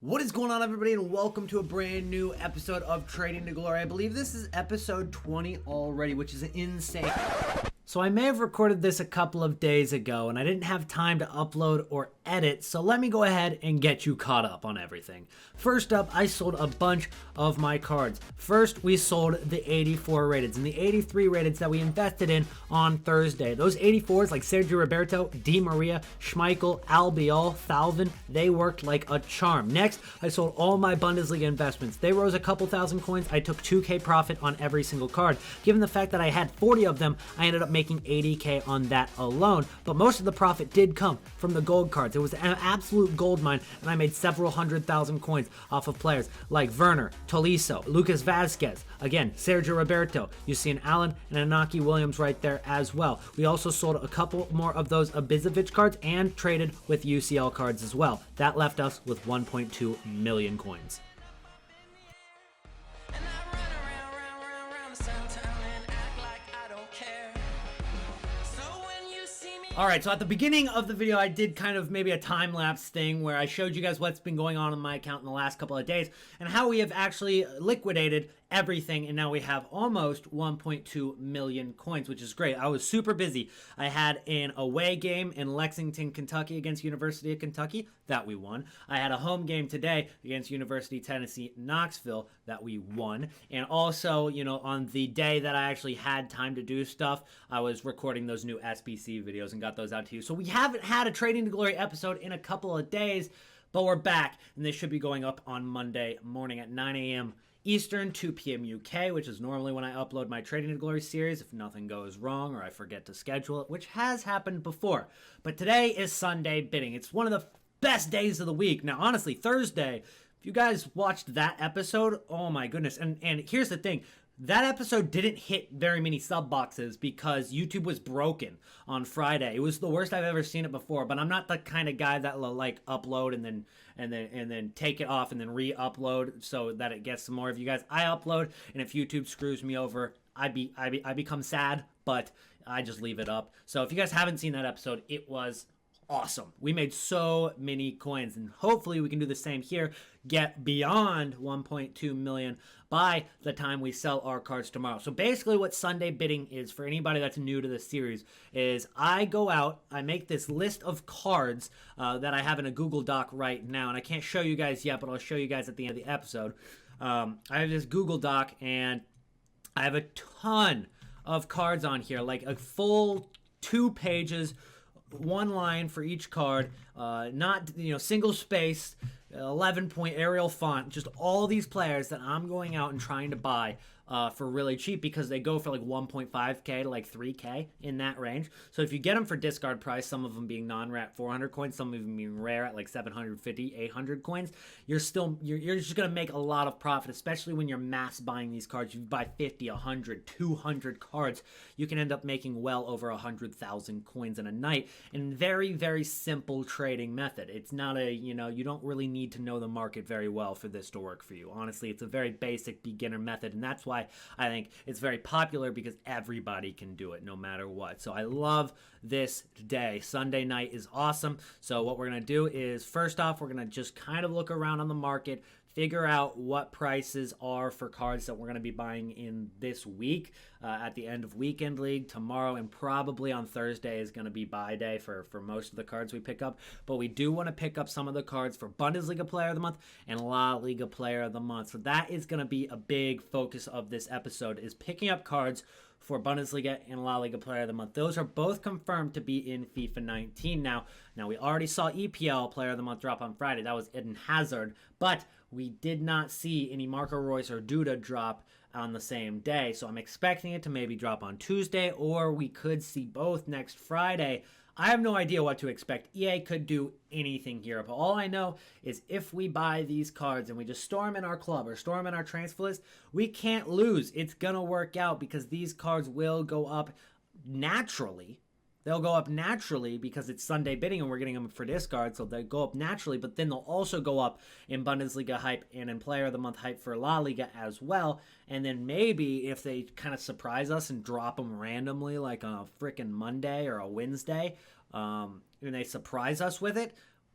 What is going on, everybody, and welcome to a brand new episode of Trading to Glory. I believe this is episode 20 already, which is insane. So I may have recorded this a couple of days ago and I didn't have time to upload or edit, so let me go ahead and get you caught up on everything. First up, I sold a bunch of my cards. First, we sold the 84 rateds and the 83 rateds that we invested in on Thursday. Those 84s like Sergio Roberto, Di Maria, Schmeichel, Albiol, Thauvin, they worked like a charm. Next, I sold all my Bundesliga investments. They rose a couple thousand coins. I took 2K profit on every single card. Given the fact that I had 40 of them, I ended up making 80K on that alone, but most of the profit did come from the gold cards. It was an absolute gold mine, and I made several 100,000 coins off of players like Werner, Tolisso, Lucas Vazquez, again, Sergio Roberto. You see an Allen and Inaki Williams right there as well. We also sold a couple more of those Ibisevic cards and traded with UCL cards as well. That left us with 1.2 million coins. Alright, so at the beginning of the video, I did kind of maybe a time-lapse thing where I showed you guys what's been going on my account in the last couple of days and how we have actually liquidated everything, and now we have almost 1.2 million coins, which is great. I was super busy. I had an away game in Lexington, Kentucky against University of Kentucky that we won. I had a home game today against University of Tennessee, Knoxville, that we won. And also, you know, on the day that I actually had time to do stuff, I was recording those new SBC videos and got those out to you. So we haven't had a Trading to Glory episode in a couple of days, but we're back, and they should be going up on Monday morning at 9 a.m. Eastern, 2 p.m. UK, which is normally when I upload my Trading to Glory series if nothing goes wrong or I forget to schedule it, which has happened before. But today is Sunday bidding. It's one of the best days of the week. Now, honestly, Thursday, if you guys watched that episode, oh my goodness. And here's the thing. That episode didn't hit very many sub boxes because YouTube was broken on Friday. It was the worst I've ever seen it before, but I'm not the kind of guy that will like upload and then take it off and then re-upload so that it gets some more of you guys. I upload, and if YouTube screws me over, I become sad, but I just leave it up. So if you guys haven't seen that episode, it was awesome. We made so many coins, and hopefully we can do the same here, get beyond 1.2 million by the time we sell our cards tomorrow. So basically what Sunday bidding is, for anybody that's new to this series, is I go out, I make this list of cards that I have in a Google Doc right now, and I can't show you guys yet, but I'll show you guys at the end of the episode. I have this Google Doc, and I have a ton of cards on here, like a full 2 pages, one line for each card, not, you know, single spaced, 11-point Arial font, just all these players that I'm going out and trying to buy for really cheap because they go for like 1.5K to like 3K in that range. So if you get them for discard price, some of them being non-rare at 400 coins, some of them being rare at like 750, 800 coins, you're just going to make a lot of profit, especially when you're mass buying these cards. You buy 50, 100, 200 cards, you can end up making well over 100,000 coins in a night in very, very simple trading method. It's not a, you know, you don't really need to know the market very well for this to work for you. Honestly, it's a very basic beginner method, and that's why I think it's very popular, because everybody can do it no matter what. So I love this day. Sunday night is awesome. So what we're going to do is, first off, we're going to just kind of look around on the market, figure out what prices are for cards that we're going to be buying in this week at the end of Weekend League. Tomorrow and probably on Thursday is going to be buy day for most of the cards we pick up. But we do want to pick up some of the cards for Bundesliga Player of the Month and La Liga Player of the Month. So that is going to be a big focus of this episode, is picking up cards for Bundesliga and La Liga Player of the Month. Those are both confirmed to be in FIFA 19 now. Now, we already saw EPL Player of the Month drop on Friday. That was Eden Hazard, but we did not see any Marco Reus or DUDA drop on the same day. So I'm expecting it to maybe drop on Tuesday, or we could see both next Friday. I have no idea what to expect. EA could do anything here, but all I know is if we buy these cards and we just store them in our club or store them in our transfer list, we can't lose. It's gonna work out because these cards will go up naturally. They'll go up naturally because it's Sunday bidding and we're getting them for discard, so they go up naturally, but then they'll also go up in Bundesliga hype and in Player of the Month hype for La Liga as well. And then maybe if they kind of surprise us and drop them randomly like on a freaking Monday or a Wednesday, and they surprise us with it,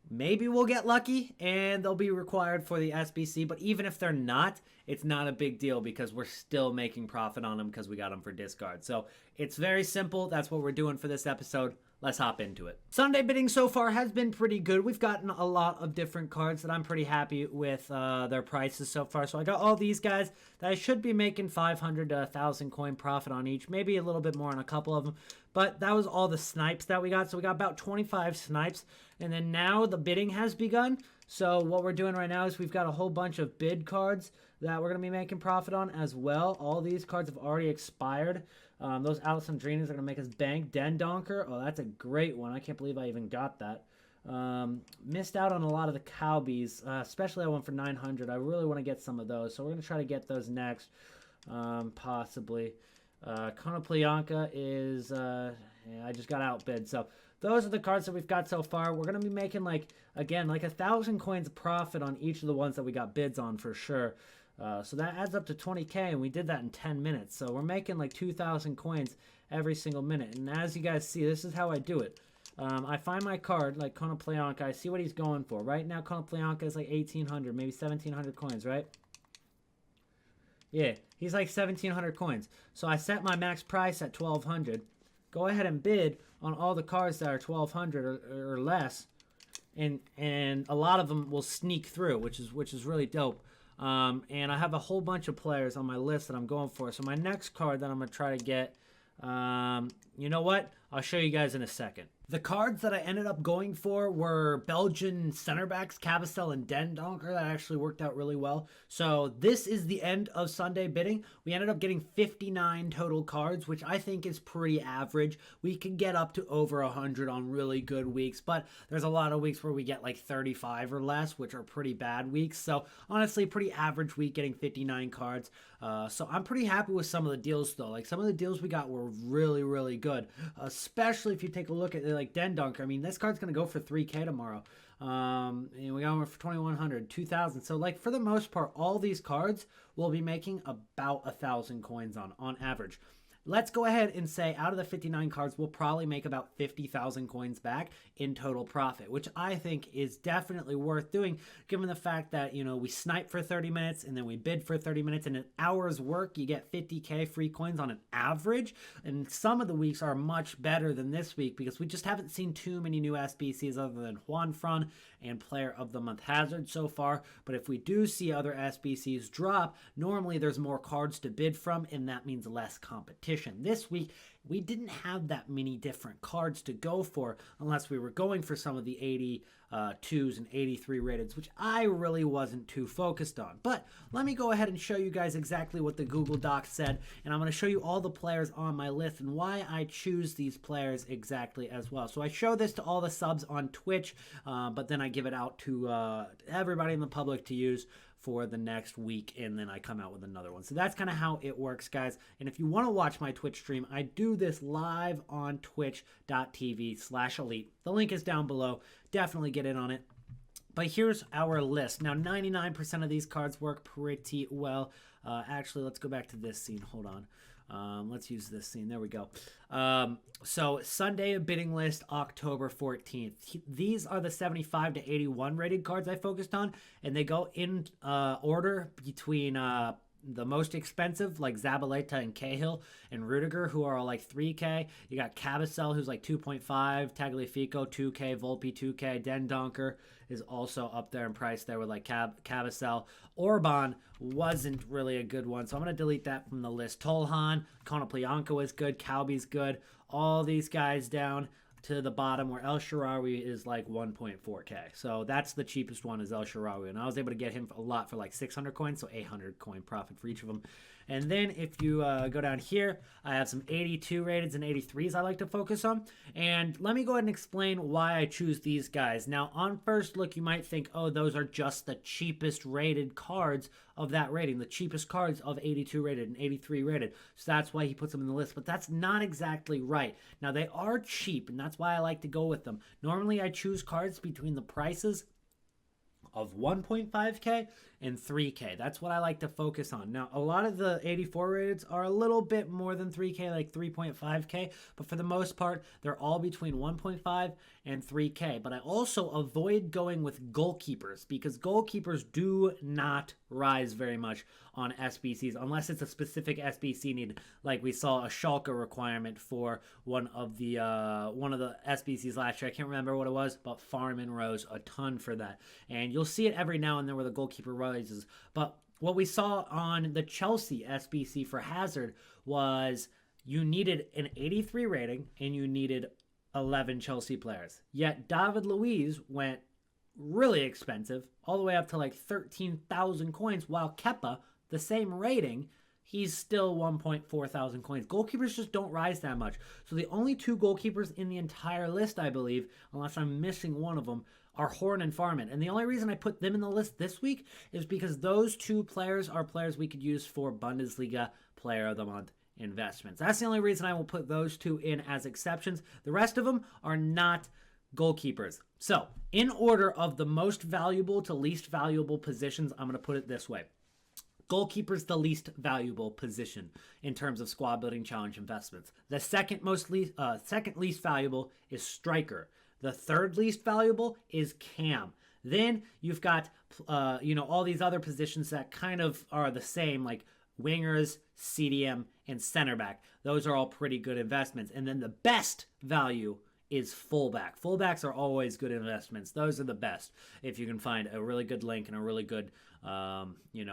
maybe we'll get lucky and they'll be required for the SBC. But even if they're not, it's not a big deal because we're still making profit on them because we got them for discard. So it's very simple. That's what we're doing for this episode. Let's hop into it. Sunday bidding so far has been pretty good. We've gotten a lot of different cards that I'm pretty happy with their prices so far. So I got all these guys that I should be making 500 to 1,000 coin profit on each. Maybe a little bit more on a couple of them. But that was all the snipes that we got. So we got about 25 snipes. And then now the bidding has begun. So what we're doing right now is we've got a whole bunch of bid cards that we're going to be making profit on as well. All these cards have already expired. Those Alessandrinas are going to make us bank. Den Donker, oh, that's a great one. I can't believe I even got that. Missed out on a lot of the Cowbies, especially that one for 900. I really want to get some of those, so we're going to try to get those next, possibly. Konoplyanka is, yeah, I just got outbid, so those are the cards that we've got so far. We're going to be making, like, again, like 1,000 coins profit on each of the ones that we got bids on for sure. So that adds up to 20K, and we did that in 10 minutes. So we're making like 2,000 coins every single minute. And as you guys see, this is how I do it. I find my card, like Konoplyanka. I see what he's going for. Right now, Konoplyanka is like 1,800, maybe 1,700 coins, right? Yeah, he's like 1,700 coins. So I set my max price at 1,200. Go ahead and bid on all the cards that are 1,200 or less. And a lot of them will sneak through, which is really dope. And I have a whole bunch of players on my list that I'm going for. So my next card that I'm going to try to get, you know what? I'll show you guys in a second. The cards that I ended up going for were Belgian center backs, Cabasel and Den Donker. That actually worked out really well. So this is the end of Sunday bidding. We ended up getting 59 total cards, which I think is pretty average. We can get up to over 100 on really good weeks, but there's a lot of weeks where we get like 35 or less, which are pretty bad weeks. So honestly, pretty average week getting 59 cards. So I'm pretty happy with some of the deals though. Like some of the deals we got were really, really good, especially if you take a look at like Den Dunker. I mean, this card's going to go for 3K tomorrow. And we got one for 2,100, 2,000. So like for the most part, all these cards will be making about 1,000 coins on average. Let's go ahead and say out of the 59 cards, we'll probably make about 50,000 coins back in total profit, which I think is definitely worth doing given the fact that, you know, we snipe for 30 minutes and then we bid for 30 minutes and an hour's work, you get 50K free coins on an average. And some of the weeks are much better than this week because we just haven't seen too many new SBCs other than Juan Fran and Player of the Month Hazard so far. But if we do see other SBCs drop, normally there's more cards to bid from and that means less competition. This week, we didn't have that many different cards to go for unless we were going for some of the 82s and 83 rateds, which I really wasn't too focused on. But let me go ahead and show you guys exactly what the Google Doc said, and I'm going to show you all the players on my list and why I choose these players exactly as well. So I show this to all the subs on Twitch, but then I give it out to everybody in the public to use for the next week, and then I come out with another one. So that's kind of how it works, guys. And if you want to watch my Twitch stream, I do this live on twitch.tv/ELYYT. The link is down below. Definitely get in on it. But here's our list. Now, 99% of these cards work pretty well. Actually, let's go back to this scene. Hold on. Let's use this scene. There we go. So Sunday bidding list, October 14th. These are the 75 to 81 rated cards I focused on, and they go in order between the most expensive, like Zabaleta and Cahill and Rudiger, who are all like 3K. You got Cabasel, who's like 2.5, Tagliafico, 2K, Volpe, 2K, Den Donker is also up there in price there with like Cabasel. Orban wasn't really a good one, so I'm going to delete that from the list. Tolhan, Konoplyanka was good, Calby's good. All these guys down to the bottom where El Shaarawy is like 1.4K. So that's the cheapest one is El Shaarawy. And I was able to get him a lot for like 600 coins, so 800 coin profit for each of them. And then if you go down here, I have some 82 rateds and 83s I like to focus on. And let me go ahead and explain why I choose these guys. Now, on first look, you might think, oh, those are just the cheapest rated cards of that rating, the cheapest cards of 82 rated and 83 rated. So that's why he puts them in the list. But that's not exactly right. Now, they are cheap, and that's why I like to go with them. Normally, I choose cards between the prices of 1.5K and 3K. That's what I like to focus on. Now, a lot of the 84 rated are a little bit more than 3K, like 3.5K, but for the most part, they're all between 1.5 and 3K. But I also avoid going with goalkeepers because goalkeepers do not rise very much on SBCs unless it's a specific SBC need, like we saw a Schalke requirement for one of the SBCs last year. I can't remember what it was, but Farman rose a ton for that, and you'll see it every now and then where the goalkeeper rises. But what we saw on the Chelsea SBC for Hazard was you needed an 83 rating and you needed 11 Chelsea players. Yet David Luiz went really expensive, all the way up to like 13,000 coins, while Kepa, the same rating, he's still 1.4 thousand coins. Goalkeepers just don't rise that much. So the only two goalkeepers in the entire list, I believe, unless I'm missing one of them, are Horn and Farman. And the only reason I put them in the list this week is because those two players are players we could use for Bundesliga Player of the Month investments. That's the only reason I will put those two in as exceptions. The rest of them are not goalkeepers. So, in order of the most valuable to least valuable positions, I'm going to put it this way. Goalkeeper's the least valuable position in terms of squad building challenge investments. The second least valuable is striker. The third least valuable is cam. Then you've got all these other positions that kind of are the same, like wingers, CDM, and center back. Those are all pretty good investments. And then the best value is fullback. Fullbacks are always good investments. Those are the best. If you can find a really good link and a really good,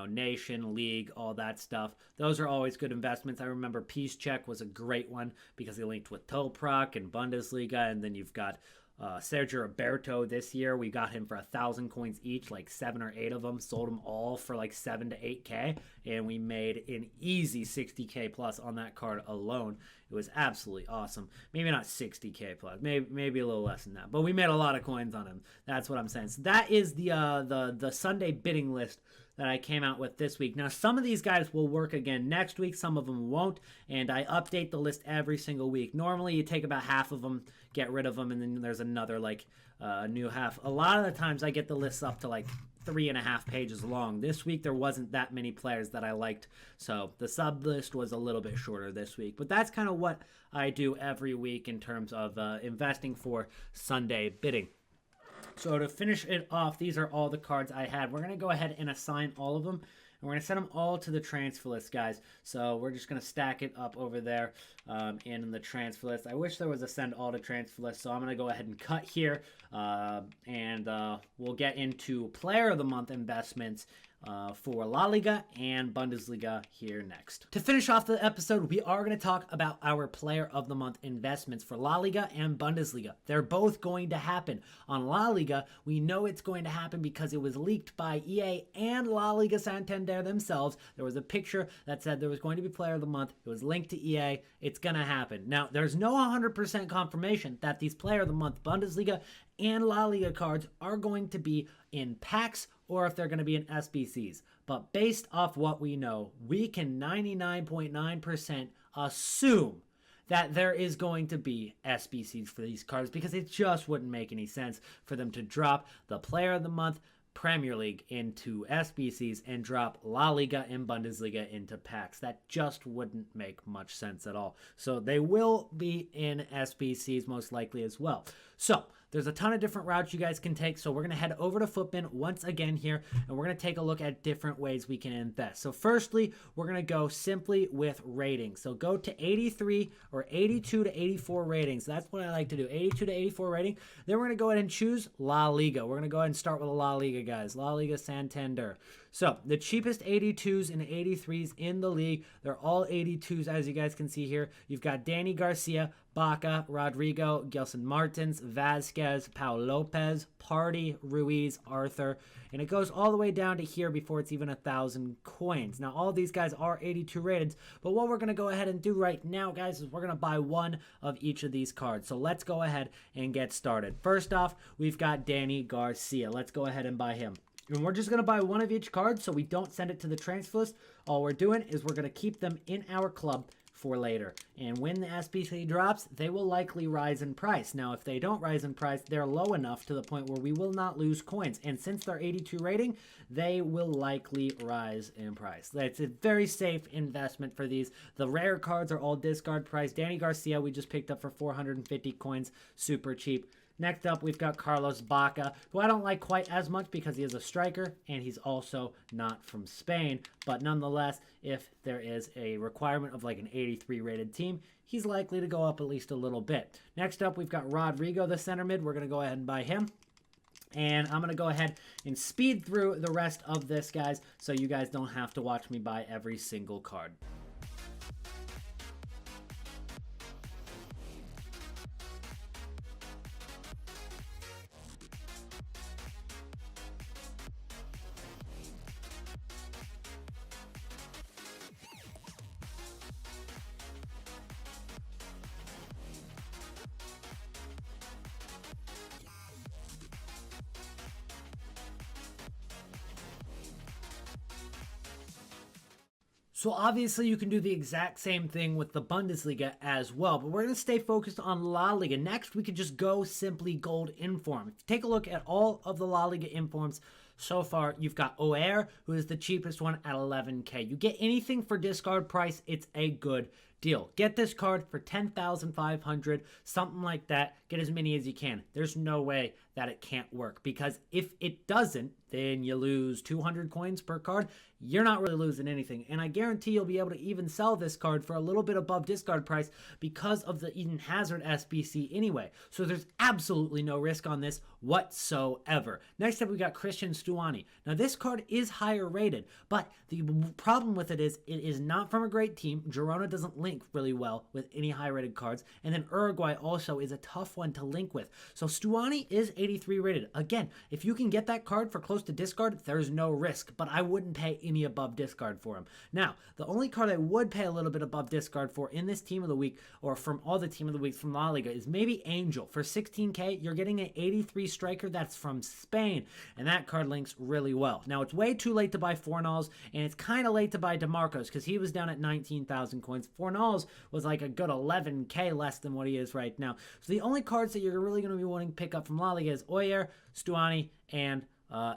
nation, league, all that stuff. Those are always good investments. I remember Peace Check was a great one because he linked with Toprak and Bundesliga. And then you've got Sergio Roberto this year. We got him for 1,000 coins each, like 7 or 8 of them. Sold them all for like 7 to 8K. And we made an easy 60K plus on that card alone. It was absolutely awesome. Maybe not 60K plus, maybe a little less than that. But we made a lot of coins on him. That's what I'm saying. So that is the Sunday bidding list that I came out with this week. Now, some of these guys will work again next week. Some of them won't. And I update the list every single week. Normally, you take about half of them, get rid of them, and then there's another new half. A lot of the times, I get the lists up to like 3.5 pages long. This week, there wasn't that many players that I liked, so the sub list was a little bit shorter this week. But that's kind of what I do every week in terms of investing for Sunday bidding. So to finish it off, these are all the cards I had. We're going to go ahead and assign all of them, and we're going to send them all to the transfer list, guys. So we're just going to stack it up over there in the transfer list. I wish there was a send all to transfer list, so I'm going to go ahead and cut here, and we'll get into Player of the Month investments for La Liga and Bundesliga here next. To finish off the episode, we are going to talk about our Player of the Month investments for La Liga and Bundesliga. They're both going to happen. On La Liga, we know it's going to happen because it was leaked by EA and La Liga Santander themselves. There was a picture that said there was going to be Player of the Month. It was linked to EA. It's going to happen. Now, there's no 100% confirmation that these Player of the Month Bundesliga and La Liga cards are going to be in packs or if they're going to be in SBCs. But based off what we know, we can 99.9% assume that there is going to be SBCs for these cards because it just wouldn't make any sense for them to drop the Player of the Month Premier League into SBCs and drop La Liga and Bundesliga into packs. That just wouldn't make much sense at all. So they will be in SBCs most likely as well. So there's a ton of different routes you guys can take. So we're going to head over to Footbin once again here, and we're going to take a look at different ways we can invest. So firstly, we're going to go simply with ratings. So go to 83 or 82 to 84 ratings. That's what I like to do, 82 to 84 rating. Then we're going to go ahead and choose La Liga. We're going to go ahead and start with a La Liga, guys. La Liga Santander. So the cheapest 82s and 83s in the league, they're all 82s as you guys can see here. You've got Danny Garcia, Baca, Rodrigo, Gelson Martins, Vasquez, Pau Lopez, Party, Ruiz, Arthur, and it goes all the way down to here before it's even 1,000 coins. Now all these guys are 82 rated, but what we're going to go ahead and do right now, guys, is we're going to buy one of each of these cards. So let's go ahead and get started. First off, we've got Danny Garcia. Let's go ahead and buy him. And we're just going to buy one of each card so we don't send it to the transfer list. All we're doing is we're going to keep them in our club for later. And when the SBC drops, they will likely rise in price. Now, if they don't rise in price, they're low enough to the point where we will not lose coins. And since they're 82 rating, they will likely rise in price. It's a very safe investment for these. The rare cards are all discard price. Danny Garcia, we just picked up for 450 coins. Super cheap. Next up, we've got Carlos Baca, who I don't like quite as much because he is a striker and he's also not from Spain. But nonetheless, if there is a requirement of like an 83 rated team, he's likely to go up at least a little bit. Next up, we've got Rodrigo, the center mid. We're going to go ahead and buy him. And I'm going to go ahead and speed through the rest of this, guys, so you guys don't have to watch me buy every single card. So obviously you can do the exact same thing with the Bundesliga as well, but we're going to stay focused on La Liga. Next, we could just go simply gold inform. If you take a look at all of the La Liga informs so far, you've got Oer, who is the cheapest one at 11K. You get anything for discard price, it's a good deal. Get this card for 10,500, something like that. Get as many as you can. There's no way that it can't work, because if it doesn't, then you lose 200 coins per card. You're not really losing anything. And I guarantee you'll be able to even sell this card for a little bit above discard price because of the Eden Hazard SBC anyway. So there's absolutely no risk on this whatsoever. Next up, we got Christian Stuani. Now, this card is higher rated, but the problem with it is not from a great team. Girona doesn't link really well with any high rated cards. And then Uruguay also is a tough one to link with. So Stuani is 83 rated. Again, if you can get that card for close to discard, there's no risk, but I wouldn't pay any above discard for him. Now, the only card I would pay a little bit above discard for in this team of the week, or from all the team of the weeks from La Liga, is maybe Angel. For 16K, you're getting an 83 striker that's from Spain, and that card links really well. Now, it's way too late to buy Fornals, and it's kind of late to buy DeMarcos, because he was down at 19,000 coins. Fornals was like a good 11K less than what he is right now. So the only cards that you're really going to be wanting to pick up from La Liga is Oyer, Stuani, and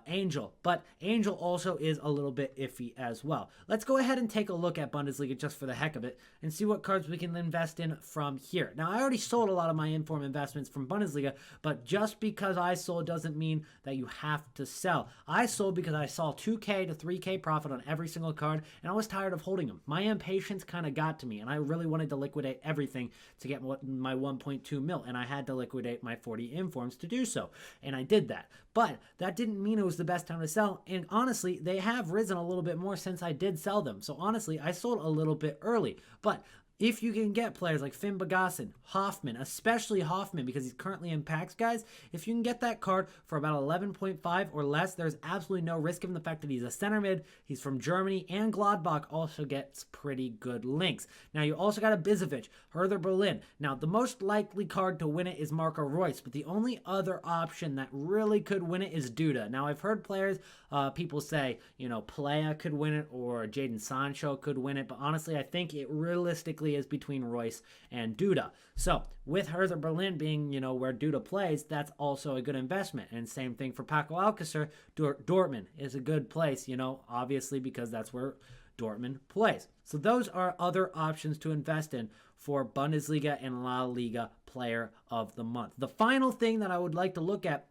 Angel. But Angel also is a little bit iffy as well. Let's go ahead and take a look at Bundesliga just for the heck of it and see what cards we can invest in from here. Now, I already sold a lot of my inform investments from Bundesliga, but just because I sold doesn't mean that you have to sell. I sold because I saw 2K to 3K profit on every single card, and I was tired of holding them. My impatience kind of got to me, and I really wanted to liquidate everything to get my 1.2 mil, and I had to liquidate my 40 informs to do so, and I did that. But that didn't mean it was the best time to sell, and honestly, they have risen a little bit more since I did sell them. So honestly, I sold a little bit early. But if you can get players like Finn Bogason, Hoffman, especially Hoffman because he's currently in packs, guys, if you can get that card for about 11.5 or less, there's absolutely no risk given the fact that he's a center mid, he's from Germany, and Gladbach also gets pretty good links. Now, you also got a Bizovic, Hertha Berlin. Now, the most likely card to win it is Marco Reus, but the only other option that really could win it is DUDA. Now, I've heard players, people say, you know, Playa could win it or Jadon Sancho could win it, but honestly, I think it realistically is between Reus and DUDA. So with Hertha Berlin being, you know, where DUDA plays, that's also a good investment. And same thing for Paco Alcacer. Dortmund is a good place, you know, obviously because that's where Dortmund plays. So those are other options to invest in for Bundesliga and La Liga Player of the Month. The final thing that I would like to look at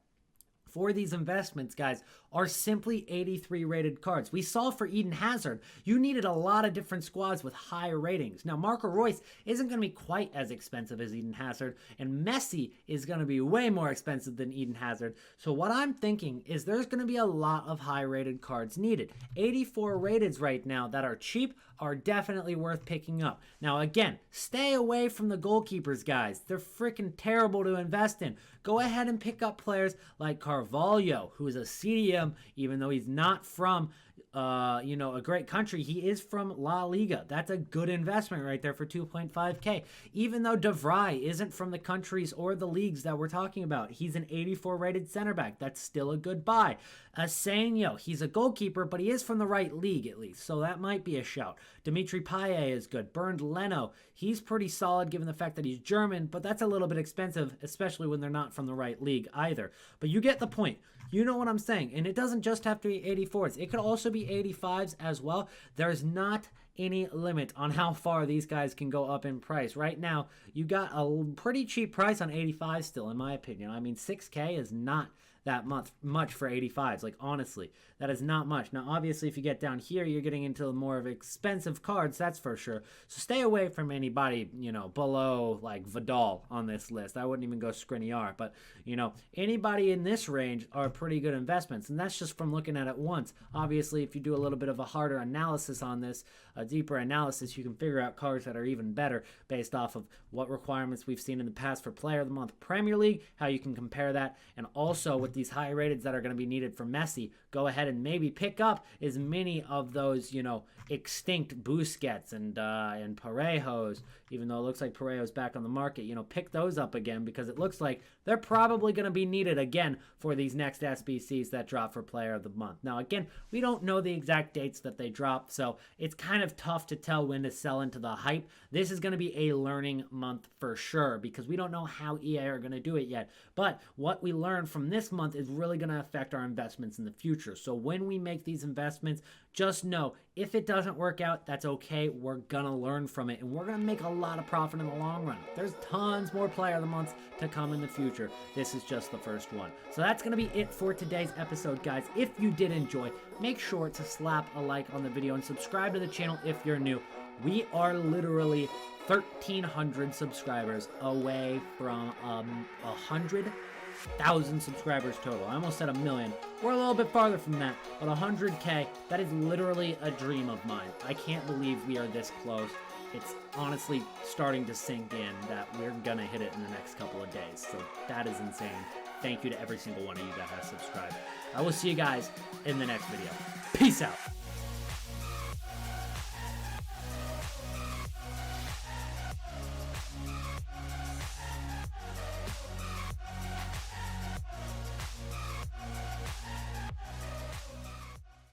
for these investments, guys, are simply 83 rated cards. We saw for Eden Hazard, you needed a lot of different squads with higher ratings. Now, Marco Reus isn't going to be quite as expensive as Eden Hazard, and Messi is going to be way more expensive than Eden Hazard. So what I'm thinking is there's going to be a lot of high rated cards needed. 84 rateds right now that are cheap are definitely worth picking up. Now, again, stay away from the goalkeepers, guys. They're freaking terrible to invest in. Go ahead and pick up players like Carvalho, who is a CDM, even though he's not from you know, a great country. He is from La Liga. That's a good investment right there for 2.5K. Even though De Vrij isn't from the countries or the leagues that we're talking about, he's an 84 rated center back. That's still a good buy. Asenio, he's a goalkeeper, but he is from the right league at least, so that might be a shout. Dimitri Payet is good. Bernd Leno, he's pretty solid given the fact that he's German, but that's a little bit expensive, especially when they're not from the right league either. But you get the point. You know what I'm saying. And it doesn't just have to be 84s. It could also be 85s as well. There's not any limit on how far these guys can go up in price. Right now, you got a pretty cheap price on 85 still, in my opinion. I mean, 6K is not that much for 85s. Like, honestly, that is not much. Now, obviously, if you get down here, you're getting into more of expensive cards, that's for sure. So stay away from anybody, you know, below, like, Vidal on this list. I wouldn't even go Skriniar. But, you know, anybody in this range are pretty good investments. And that's just from looking at it once. Obviously, if you do a little bit of a harder analysis on this, a deeper analysis, you can figure out cards that are even better based off of what requirements we've seen in the past for Player of the Month Premier League, how you can compare that, and also with these high rateds that are going to be needed for Messi, go ahead and maybe pick up as many of those, you know, extinct Busquets and Parejos, even though it looks like Parejo's back on the market, you know, pick those up again because it looks like they're probably going to be needed again for these next SBCs that drop for Player of the Month. Now, again, we don't know the exact dates that they drop, so it's kind of tough to tell when to sell into the hype. This is going to be a learning month for sure because we don't know how EA are going to do it yet. But what we learn from this month is really going to affect our investments in the future. So when we make these investments, just know if it doesn't work out, that's okay. We're going to learn from it and we're going to make a lot of profit in the long run. There's tons more Player of the Months to come in the future. This is just the first one. So that's going to be it for today's episode, guys. If you did enjoy, make sure to slap a like on the video and subscribe to the channel if you're new. We are literally 1,300 subscribers away from 100,000 subscribers total. I almost said 1 million. We're a little bit farther from that, but 100K, that is literally a dream of mine. I can't believe we are this close. It's honestly starting to sink in that we're gonna hit it in the next couple of days. So that is insane. Thank you to every single one of you that has subscribed. I will see you guys in the next video. Peace out.